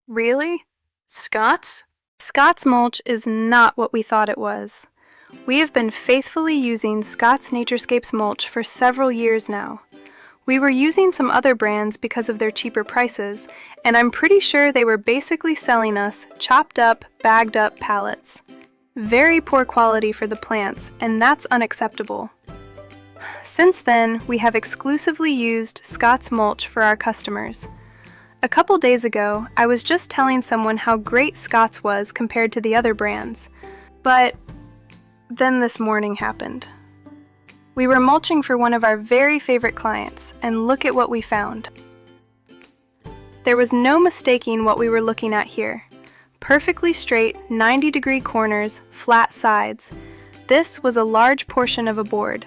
Really? Scots? Scott's mulch is not what we thought it was. We have been faithfully using Scott's Naturescapes mulch for several years now. We were using some other brands because of their cheaper prices, and I'm pretty sure they were basically selling us chopped up, bagged up pallets. Very poor quality for the plants, and that's unacceptable. Since then, we have exclusively used Scott's mulch for our customers. A couple days ago, I was just telling someone how great Scott's was compared to the other brands, but then this morning happened. We were mulching for one of our very favorite clients, and look at what we found. There was no mistaking what we were looking at here. Perfectly straight, 90-degree corners, flat sides. This was a large portion of a board.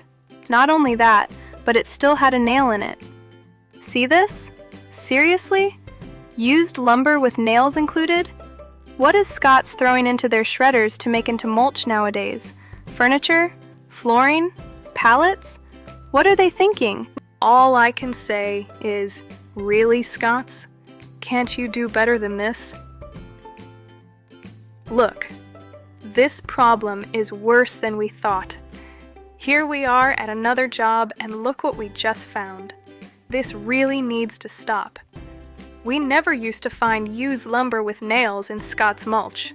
Not only that, but it still had a nail in it. See this? Seriously? Used lumber with nails included? What is Scott's throwing into their shredders to make into mulch nowadays? Furniture? Flooring? Pallets? What are they thinking? All I can say is, really, Scots? Can't you do better than this? Look, this problem is worse than we thought. Here we are at another job, and look what we just found. This really needs to stop. We never used to find used lumber with nails in Scott's mulch.